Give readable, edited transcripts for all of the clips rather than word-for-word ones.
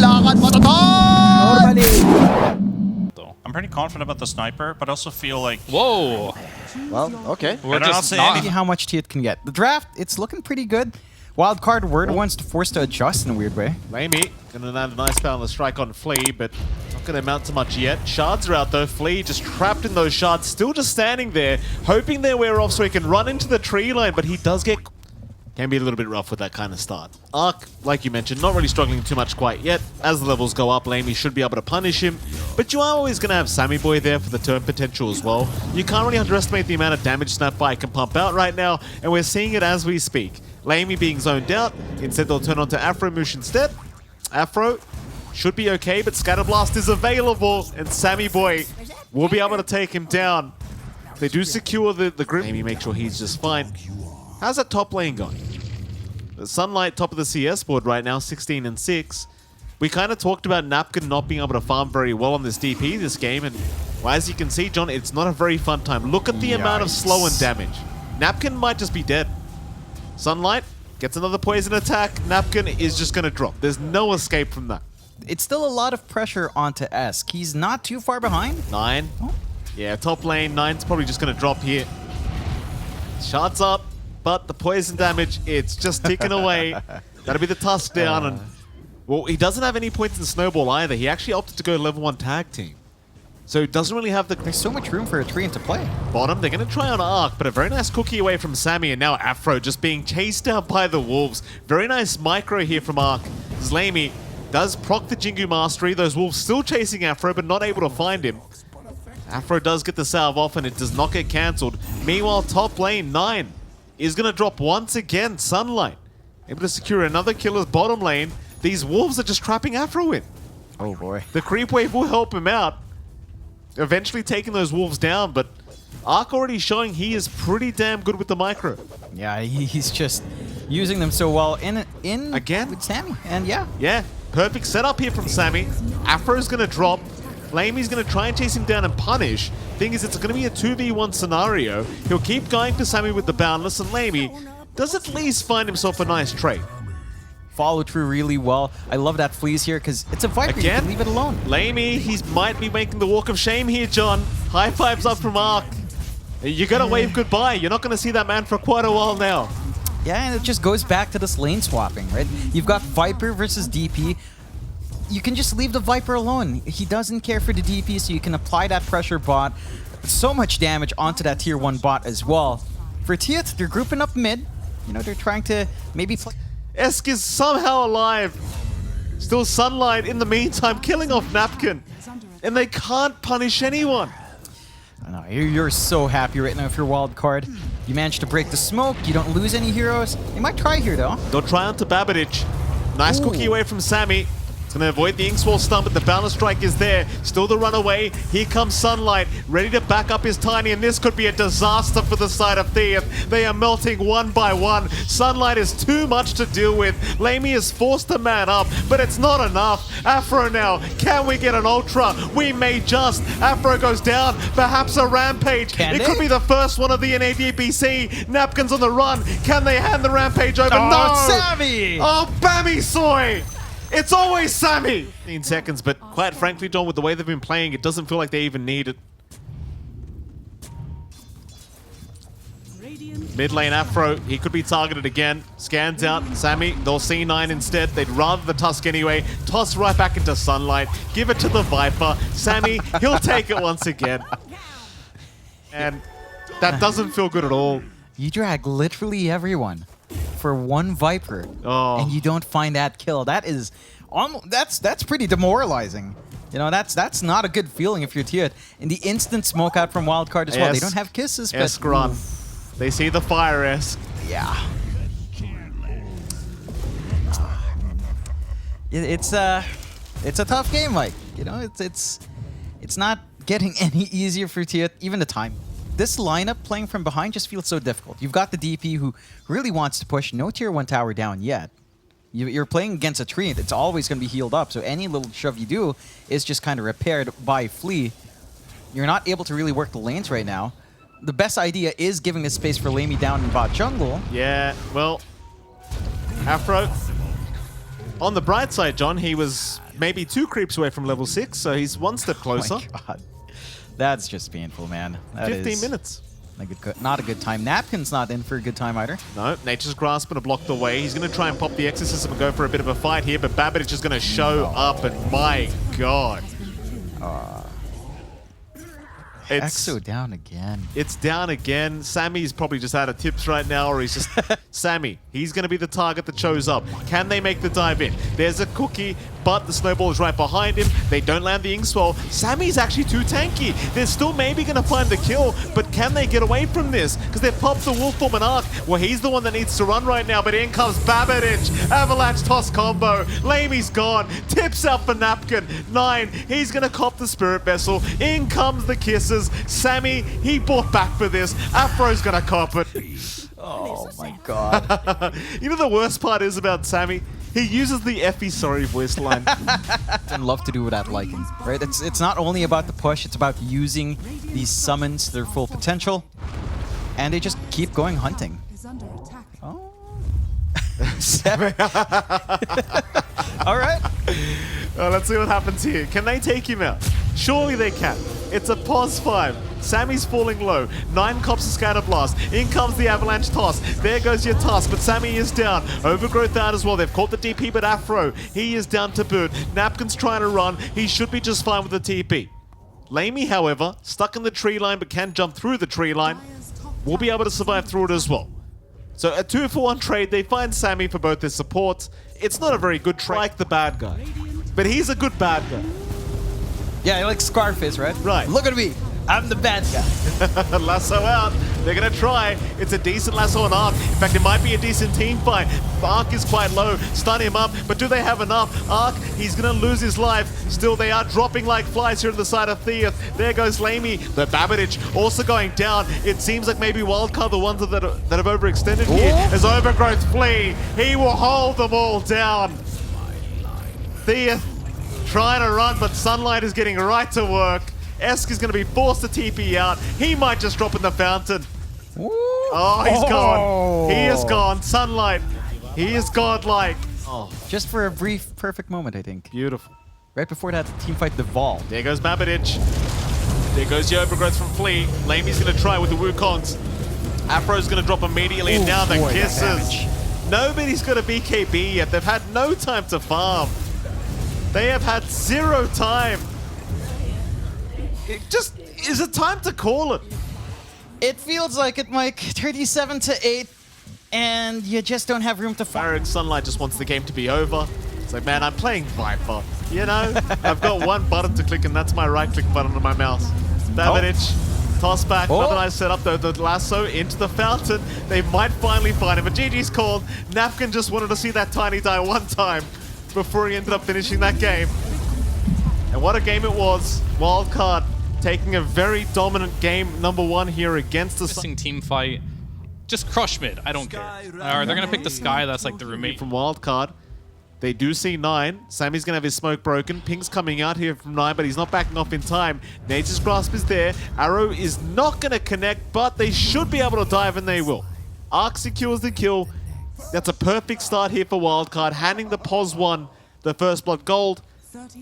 lakad mo to, Though I'm pretty confident about the sniper, but I also feel like Whoa! Well, okay. We're not just saying not. anything. How much Thiuth can get. The draft, it's looking pretty good. Wildcard were the ones forced to adjust in a weird way. Lamey gonna land a nice balance strike on Flea, but not gonna amount to much yet. Shards are out though. Flea just trapped in those shards, still just standing there, hoping they wear off so he can run into the tree line, but he does get... Can be a little bit rough with that kind of start. Arc, like you mentioned, not really struggling too much quite yet. As the levels go up, Lamey should be able to punish him, but you are always gonna have Sammy Boy there for the turn potential as well. You can't really underestimate the amount of damage Snapfire can pump out right now, and we're seeing it as we speak. Lamey being zoned out, instead they'll turn on to Afro Moosh instead. Afro should be okay, but Scatterblast is available, and Sammy Boy will be able to take him down. They do secure the grip. Lamey make sure he's just fine. How's that top lane going? The Sunlight top of the CS board right now, 16 and 6. We kind of talked about Napkin not being able to farm very well on this DP this game, and well, as you can see, John, it's not a very fun time. Look at the amount of slow and damage. Napkin might just be dead. Sunlight gets another poison attack. Napkin is just going to drop. There's no escape from that. It's still a lot of pressure onto Esk. He's not too far behind. 9. Oh. Yeah, top lane. 9's probably just going to drop here. Shots up, but the poison damage, it's just ticking away. That'll be the tusk down. And well, he doesn't have any points in Snowball either. He actually opted to go level 1 tag team. So doesn't really have the... There's so much room for a Treant to play. Bottom, they're going to try on Arc, but a very nice cookie away from Sammy, and now Afro just being chased down by the Wolves. Very nice micro here from Arc. Lamey does proc the Jingu Mastery. Those Wolves still chasing Afro, but not able to find him. Afro does get the salve off, and it does not get cancelled. Meanwhile, top lane, 9 is going to drop once again. Sunlight able to secure another killer's bottom lane. These Wolves are just trapping Afro in. Oh boy. The creep wave will help him out, eventually taking those Wolves down, but Arc already showing he is pretty damn good with the micro. Yeah, he's just using them so well in Again? with Sammy. And yeah. Yeah, perfect setup here from Sammy. Afro's going to drop. Lamey's going to try and chase him down and punish. Thing is, it's going to be a 2v1 scenario. He'll keep going to Sammy with the Boundless, and Lamey does at least find himself a nice trade. Follow through really well. I love that Fleas here because it's a Viper. You Again? can leave it alone. Lamey, he might be making the walk of shame here, John. High fives up from Arc. You got to wave goodbye. You're not going to see that man for quite a while now. Yeah, and it just goes back to this lane swapping, right? You've got Viper versus DP. You can just leave the Viper alone. He doesn't care for the DP, so you can apply that pressure bot. So much damage onto that tier 1 bot as well. For Thiuth, they're grouping up mid. You know, they're trying to maybe play. Esk is somehow alive. Still Sunlight in the meantime, killing off Napkin. And they can't punish anyone. I know, you're so happy right now if you're Wildcard. You managed to break the smoke. You don't lose any heroes. They might try here, though. They'll try onto Babadich. Nice cookie away from Sammy. It's going to avoid the Inkswall stun, but the Balance Strike is there. Still the runaway. Here comes Sunlight, ready to back up his Tiny, and this could be a disaster for the side of Thiuth. They are melting one by one. Sunlight is too much to deal with. Lamey is forced to man up, but it's not enough. Afro now. Can we get an Ultra? We may just. Afro goes down. Perhaps a Rampage. It could be the first one of the NA DPC. Napkin's on the run. Can they hand the Rampage over? Oh, No! Sammy! Oh, Bammy Soy! It's always Sammy! 15 seconds, but quite frankly, John, with the way they've been playing, it doesn't feel like they even need it. Mid lane Afro, he could be targeted again. Scans out, Sammy, they'll C9 instead. They'd rather the Tusk anyway. Toss right back into Sunlight. Give it to the Viper. Sammy, he'll take it once again. And that doesn't feel good at all. You drag literally everyone for one Viper, and you don't find that kill. That is that's pretty demoralizing. You know, that's not a good feeling if you're Thiuth. And the instant smoke out from Wildcard as well. They don't have kisses, but Esk run. They see the fire Esk. yeah. It's a tough game, Mike. You know, it's not getting any easier for Thiuth, even the time. This lineup playing from behind just feels so difficult. You've got the DP who really wants to push. No tier 1 tower down yet. You're playing against a tree. It's always going to be healed up. So any little shove you do is just kind of repaired by Flea. You're not able to really work the lanes right now. The best idea is giving this space for Lamey down in bot jungle. Yeah, well, Afro. On the bright side, John, he was maybe 2 creeps away from level 6, so he's one step closer. Oh my God. That's just painful, man. That 15 is minutes. not a good time. Napkin's not in for a good time either. No, Nature's Grasp going to block the way. He's going to try and pop the Exorcism and go for a bit of a fight here, but Babbage is going to show up, and my God. Exo down again. It's down again. Sammy's probably just out of tips right now, or he's just... Sammy, he's going to be the target that shows up. Can they make the dive in? There's a cookie, but the snowball is right behind him. They don't land the Inkswell. Sammy's actually too tanky. They're still maybe going to find the kill, but can they get away from this? Because they've popped the Wolf Form and Arc. Well, he's the one that needs to run right now, but in comes Babbage. Avalanche toss combo. Lamey's gone. Tips out for Napkin. 9. He's going to cop the Spirit Vessel. In comes the kisses. Sammy, he bought back for this. Afro's going to cop it. Oh my God. You know the worst part is about Sammy? He uses the Effie sorry voice line. I love to do without liking, right? It's not only about the push, it's about using these summons to their full potential. And they just keep going hunting. Oh. 7. All right. Let's see what happens here. Can they take him out? Surely they can. It's a pos 5. Sammy's falling low. 9 cops a scatter blast. In comes the avalanche toss. There goes your toss, but Sammy is down. Overgrowth out as well. They've caught the DP, but Afro, he is down to boot. Napkin's trying to run. He should be just fine with the TP. Lamey, however, stuck in the tree line, but can jump through the tree line. Will be able to survive through it as well. So a 2-for-1 trade. They find Sammy for both his supports. It's not a very good trade. Like the bad guy. But he's a good bad guy. Yeah, like Scarface, right? Right. Look at me. I'm the bad guy. Lasso out. They're going to try. It's a decent lasso on Arc. In fact, it might be a decent team fight. Arc is quite low. Stun him up. But do they have enough? Arc, he's going to lose his life. Still, they are dropping like flies here on the side of Thiuth. There goes Lamey. The Babbage also going down. It seems like maybe Wildcard, the ones that have overextended here, as Overgrowth flee. He will hold them all down. Thiuth trying to run, but Sunlight is getting right to work. Esk is going to be forced to TP out. He might just drop in the fountain. Ooh. Oh, he's gone. He is gone. Sunlight. He is godlike. Oh, Just for a brief, perfect moment, I think. beautiful. Right before that team fight devolved. There goes Babbage. There goes the Overgrowth from Flea. Lamey's going to try with the Wukongs. Afro's going to drop immediately, and Ooh, now the boy, that kisses. damage. Nobody's got a BKB yet. They've had no time to farm. They have had 0 time. Is it time to call it? It feels like it, Mike. 37-8, and you just don't have room to fire. Farag Sunlight just wants the game to be over. It's like, man, I'm playing Viper. You know, I've got one button to click, and that's my right-click button on my mouse. Babbage, toss back. Another nice setup, though. The lasso into the fountain. They might finally find him, but GG's called. Napkin just wanted to see that tiny die one time before he ended up finishing that game. And what a game it was. Wildcard taking a very dominant game, #1 here against the Missing team fight. Just crush mid. I don't care. Or they're gonna pick the Sky. That's like the roommate. from Wildcard. They do see 9. Sammy's gonna have his smoke broken. Pink's coming out here from 9, but he's not backing off in time. Nature's Grasp is there. Arrow is not gonna connect, but they should be able to dive, and they will. Arc secures the kill. That's a perfect start here for Wildcard, handing the POS 1 the first blood gold.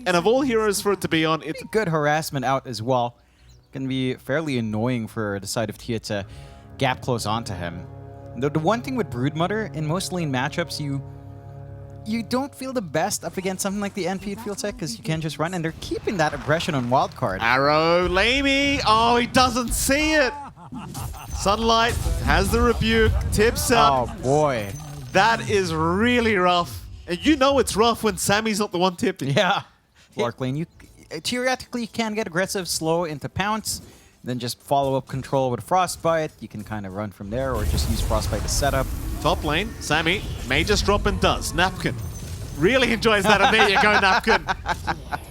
And of all heroes for it to be on, it's Good harassment out as well. Can be fairly annoying for the side of Tia to gap close onto him. The one thing with Broodmother, in most lane matchups, you don't feel the best up against something like the NP, it feels like, because you can't just run, and they're keeping that aggression on Wildcard. Arrow, Lamey. Oh, he doesn't see it. Sunlight has the rebuke, tips out. Oh boy. That is really rough. And you know it's rough when Sammy's not the one tipping. Yeah. Lark lane, you theoretically can get aggressive, slow into pounce, then just follow up control with Frostbite. You can kind of run from there, or just use Frostbite to set up. Top lane, Sammy may just drop and does. Napkin really enjoys that, and there you go, Napkin.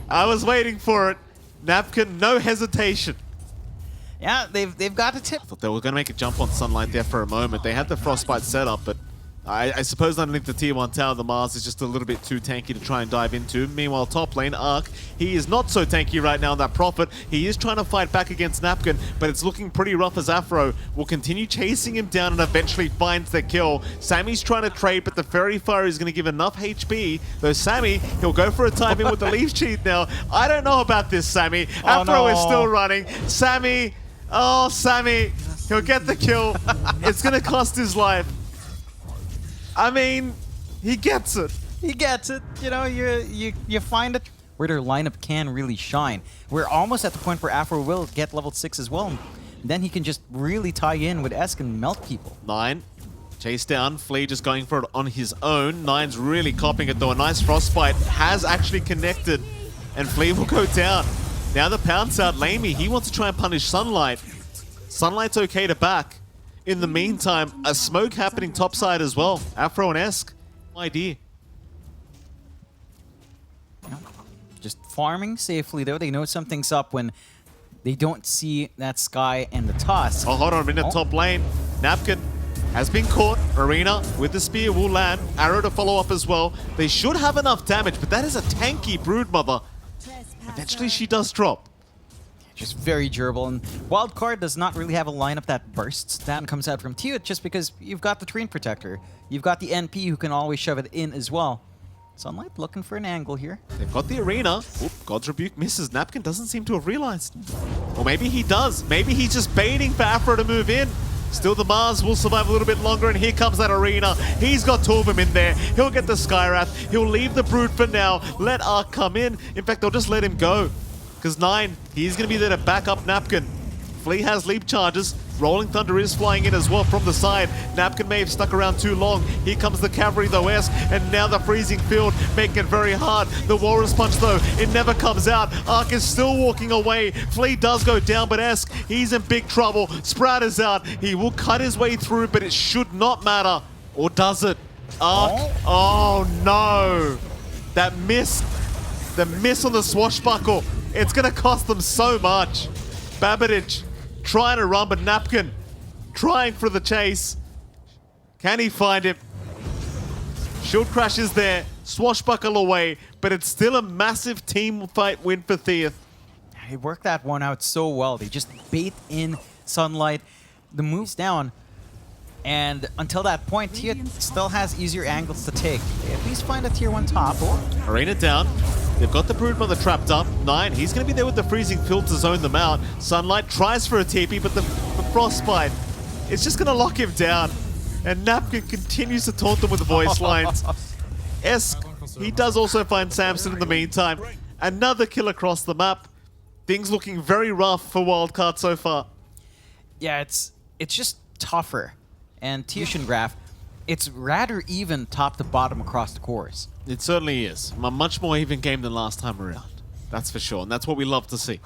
I was waiting for it. Napkin, no hesitation. Yeah, they've got a tip. Thought they were going to make a jump on Sunlight there for a moment. They had the Frostbite set up, but I suppose underneath the tier 1 tower, the Mars is just a little bit too tanky to try and dive into. Meanwhile, top lane, Ark, he is not so tanky right now in that Prophet. He is trying to fight back against Napkin, but it's looking pretty rough as Afro will continue chasing him down and eventually finds the kill. Sammy's trying to trade, but the Fairy Fire is going to give enough HP. Though Sammy, he'll go for a time in with the Leaf Cheat now. I don't know about this, Sammy. Afro is still running. Sammy, oh, Sammy, he'll get the kill. It's going to cost his life. I mean, he gets it. He gets it. You know, you find it where their lineup can really shine. We're almost at the point where Afro will get level 6 as well. Then he can just really tie in with Esk and melt people. 9. Chase down. Flea just going for it on his own. 9's really copying it though. A nice frostbite has actually connected. And Flea will go down. Now the pounce out. Lamey, he wants to try and punish Sunlight. Sunlight's okay to back. In the meantime, a smoke happening topside as well. Afro and Esk. No idea. Just farming safely though. They know something's up when they don't see that Sky and the Tusk. Oh, hold on a minute. Top lane. Napkin has been caught. Arena with the spear will land. Arrow to follow up as well. They should have enough damage, but that is a tanky Broodmother. Eventually she does drop. Just very durable, and Wildcard does not really have a lineup that bursts. That comes out from Thiuth just because you've got the Train Protector. You've got the NP who can always shove it in as well. Sunlight looking for an angle here. They've got the Arena. Oop, God's Rebuke misses. Napkin doesn't seem to have realized. Or maybe he does. Maybe he's just baiting for Afro to move in. Still, the Mars will survive a little bit longer, and here comes that Arena. He's got 2 of them in there. He'll get the Skywrath. He'll leave the Brood for now. Let Ark come in. In fact, they'll just let him go. Because 9, he's going to be there to back up Napkin. Flea has leap charges. Rolling Thunder is flying in as well from the side. Napkin may have stuck around too long. Here comes the cavalry though, Esk, and now the freezing field making it very hard. The Walrus Punch though, it never comes out. Ark is still walking away. Flea does go down, but Esk, he's in big trouble. Sprout is out. He will cut his way through, but it should not matter. Or does it? Ark, oh no. That miss, the miss on the swashbuckle. It's going to cost them so much. Babbage trying to run, but Napkin trying for the chase. Can he find him? Shield Crash is there. Swashbuckle away, but it's still a massive team fight win for Thiuth. They worked that one out so well. They just bait in Sunlight. The move's down. And until that point, Thiuth still has easier angles to take. They at least find a tier 1 top. Arena down. They've got the Broodmother trapped up. 9, he's going to be there with the freezing field to zone them out. Sunlight tries for a TP, but the frostbite is just going to lock him down. And Napkin continues to taunt them with the voice lines. Esk, he does also find Samson in the meantime. Another kill across the map. Things looking very rough for Wildcard so far. Yeah, it's just tougher. And Thiuth Graph, it's rather even top to bottom across the course. It certainly is. A much more even game than last time around. That's for sure, and that's what we love to see.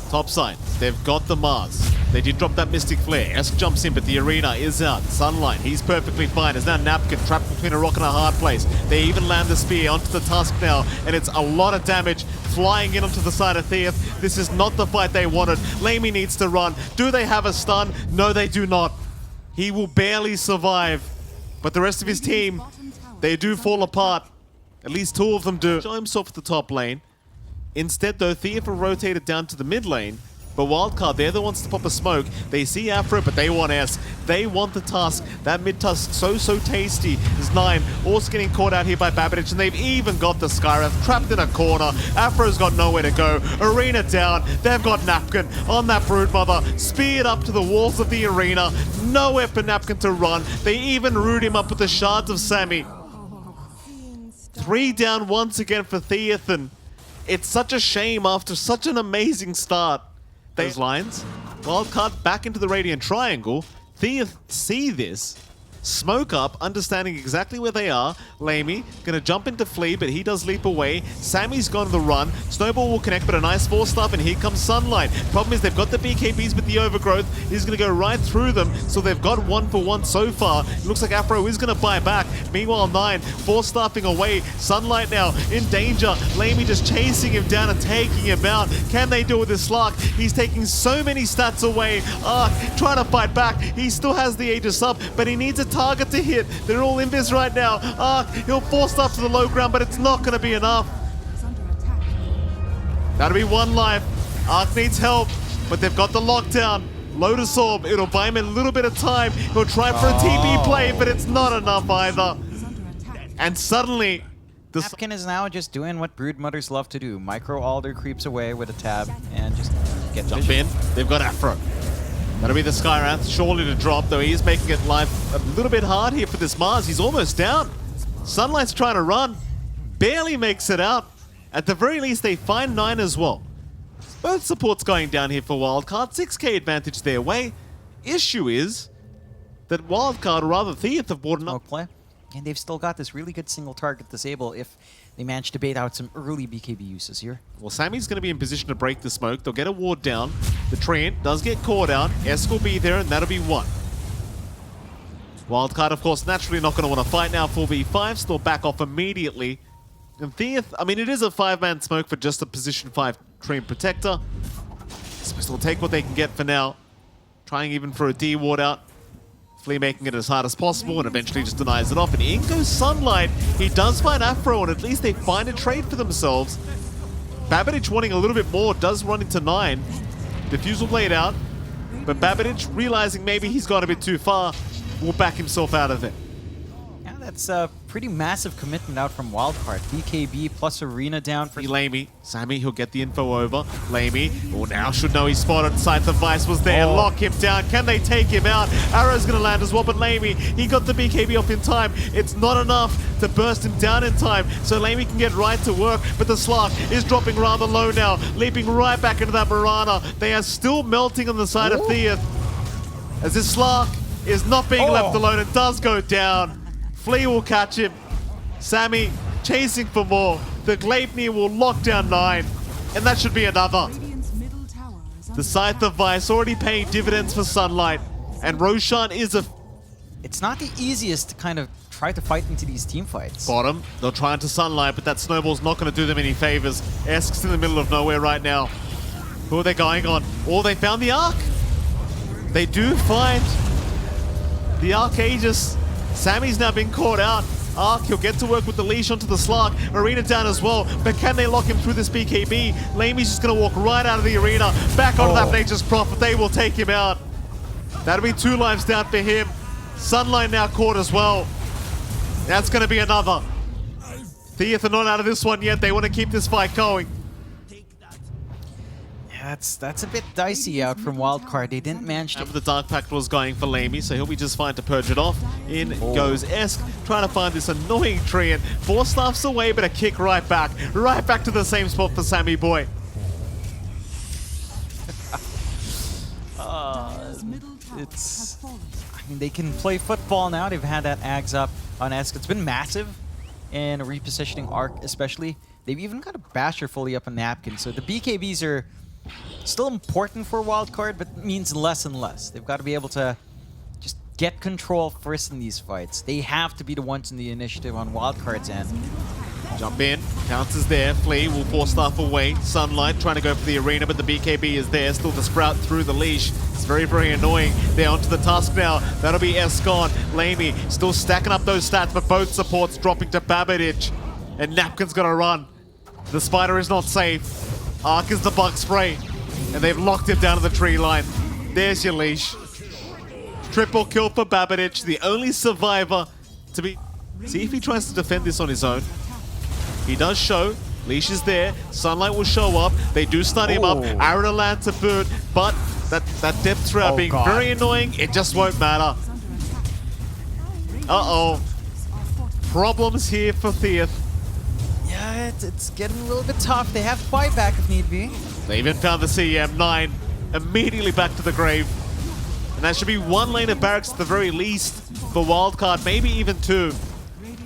Top side, they've got the Mars. They did drop that Mystic Flare. Esk jumps in, but the Arena is out. Sunlight, he's perfectly fine. There's now Napkin trapped between a rock and a hard place. They even land the spear onto the Tusk now, and it's a lot of damage flying in onto the side of Thiuth. This is not the fight they wanted. Lamey needs to run. Do they have a stun? No, they do not. He will barely survive. But the rest of his team, they do fall apart. At least 2 of them do. Show himself at the top lane. Instead, though, Thiuth will rotate it down to the mid lane. But Wildcard, they're the ones to pop a smoke. They see Afro, but they want S. They want the Tusk. That mid-Tusk, so tasty. Is 9. Also getting caught out here by Babbage, and they've even got the Skywrath trapped in a corner. Afro's got nowhere to go. Arena down. They've got Napkin on that Broodmother. Speared up to the walls of the Arena. Nowhere for Napkin to run. They even root him up with the shards of Sammy. 3 down once again for Thiuth, and it's such a shame after such an amazing start. Those lines. Wildcard back into the Radiant Triangle. Thiuth see this. Smoke up, understanding exactly where they are. Lamey gonna jump into Flea, but he does leap away. Sammy's gone to the run. Snowball will connect, but a nice 4-star, and here comes Sunlight. Problem is they've got the BKBs with the overgrowth. He's gonna go right through them, so they've got 1 for 1 so far. It looks like Afro is gonna buy back. Meanwhile, 9, 4-staffing away. Sunlight now in danger. Lamey just chasing him down and taking him out. Can they do it with this Slark? He's taking so many stats away. Ark trying to fight back. He still has the Aegis up, but he needs a target to hit. They're all in this right now. Arc, he'll force stuff to the low ground, but it's not going to be enough. That'll be one life. Arc needs help, but they've got the lockdown. Lotus Orb, it'll buy him a little bit of time. He'll try for a TP play, but it's not enough either. And suddenly, the Napkin is now just doing what Broodmothers love to do. Micro Alder creeps away with a tab and just get jump in. They've got Afro. That'll be the Skywrath, surely to drop, though he is making it life a little bit hard here for this Mars. He's almost down. Sunlight's trying to run. Barely makes it out. At the very least, they find 9 as well. Both supports going down here for Wildcard. 6k advantage their way. Issue is that Wildcard, or rather Thiuth, have bought enough smoke play. And they've still got this really good single target disable if they manage to bait out some early BKB uses here. Well, Sammy's going to be in position to break the smoke. They'll get a ward down. The Treant does get caught out. Esk will be there, and that'll be 1. Wildcard, of course, naturally not going to want to fight now. 4v5, still back off immediately. And Thiuth, I mean, it is a 5-man smoke for just a position 5 Treant protector. Supposed to take what they can get for now. Trying even for a D ward out. Flea making it as hard as possible and eventually just denies it off. And in goes Sunlight. He does find Afro, and at least they find a trade for themselves. Babidich wanting a little bit more, does run into 9. Diffusal played out, but Babidich, realizing maybe he's gone a bit too far, will back himself out of it. Yeah, that's a pretty massive commitment out from Wildcard. BKB plus Arena down for Lamey. Sammy, he'll get the info over. Lamey, well, now should know he's spotted. Scythe of Vice was there. Lock him down. Can they take him out? Arrow's going to land as well, but Lamey, he got the BKB off in time. It's not enough to burst him down in time, so Lamey can get right to work, but the Slark is dropping rather low now, leaping right back into that Mirana. They are still melting on the side of Thiuth, as this Slark is not being left alone and does go down. Flea will catch him. Sammy chasing for more. The Gleipnir will lock down 9, and that should be another. The Scythe of Vice already paying dividends for Sunlight, and Roshan is a... It's not the easiest to kind of try to fight into these team fights. Bottom, they'll try into Sunlight, but that snowball's not going to do them any favors. Esk's in the middle of nowhere right now. Who are they going on? Oh, they found the Arc. They do find the Archaeus. Sammy's now been caught out. Arc, he'll get to work with the leash onto the Slark. Arena down as well, but can they lock him through this BKB? Lamey's just going to walk right out of the arena, back onto that Nature's Prophet. They will take him out. That'll be 2 lives down for him. Sunlight now caught as well. That's going to be another. Thiuth are not out of this one yet. They want to keep this fight going. That's a bit dicey out from Wildcard. They didn't manage to... The Dark Pact was going for Lamey, so he'll be just fine to purge it off. In goes Esk, trying to find this annoying Treant. 4 staffs away, but a kick right back to the same spot for Sammy Boy. It's... I mean, they can play football now. They've had that Ags up on Esk. It's been massive in a repositioning arc, especially. They've even got a Basher fully up on Napkin, so the BKBs are still important for Wildcard, but means less and less. They've got to be able to just get control first in these fights. They have to be the ones in the initiative on Wildcard's end. Jump in, Counts is there, Flea will force stuff away. Sunlight trying to go for the arena, but the BKB is there, still to sprout through the leash. It's very, very annoying. They're onto the Tusk now. That'll be Escon. Lamey still stacking up those stats, but both supports dropping to Babidich. And Napkin's gonna run. The Spider is not safe. Arc is the bug spray, and they've locked him down to the tree line. There's your leash. Triple kill for Babidich, the only survivor to be... See if he tries to defend this on his own. He does show. Leash is there. Sunlight will show up. They do stun him up. Arrow to land to boot, but that depth throughout being very annoying. It just won't matter. Uh-oh. Problems here for Thiuth. Yeah, it's getting a little bit tough. They have buyback if need be. They even found the CM. 9 immediately back to the grave. And that should be 1 lane of barracks at the very least for Wildcard, maybe even 2.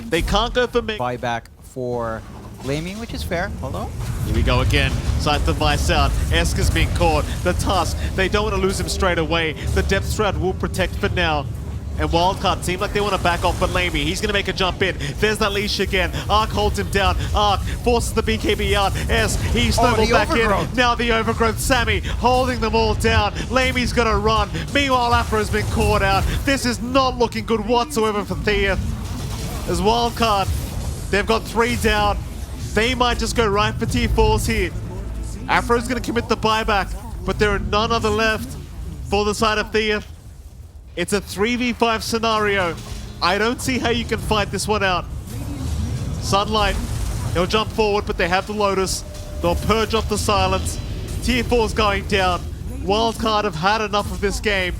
They can't go for me. Buyback for Lamey, which is fair. Hold on. Here we go again. Scythe the Vice out. Esk is being caught. The Tusk, they don't want to lose him straight away. The Depth Shroud will protect for now. And Wildcard seem like they want to back off, but Lamey, he's going to make a jump in. There's that leash again. Arc holds him down. Arc forces the BKB out. S, he snowballed back in. Now the overgrowth. Sammy holding them all down. Lamey's going to run. Meanwhile, Afro's been caught out. This is not looking good whatsoever for Thiuth. As Wildcard, they've got 3 down. They might just go right for T4s here. Afro's going to commit the buyback, but there are none other left for the side of Thiuth. It's a 3v5 scenario. I don't see how you can fight this one out. Sunlight, he'll jump forward, but they have the Lotus. They'll purge off the silence. Tier 4's going down. Wildcard have had enough of this game.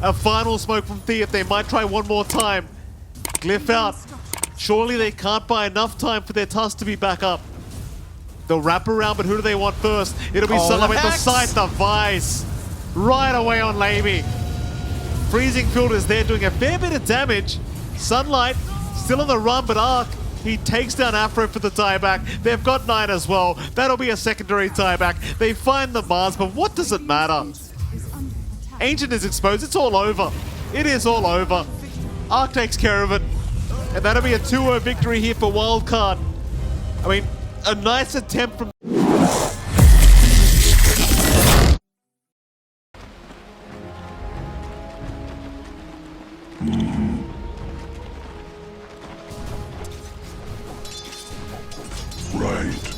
A final smoke from Thiuth. They might try one more time. Glyph out. Surely they can't buy enough time for their tusk to be back up. They'll wrap around, but who do they want first? It'll be Sunlight with the sight, the Vice. Right away on Lamey. Freezing Field is there doing a fair bit of damage. Sunlight still on the run, but Arc, he takes down Afro for the tieback. They've got 9 as well. That'll be a secondary tieback. They find the Mars, but what does it matter? Ancient is exposed. It's all over. It is all over. Arc takes care of it. And that'll be a 2-0 victory here for Wildcard. I mean, a nice attempt from... Right.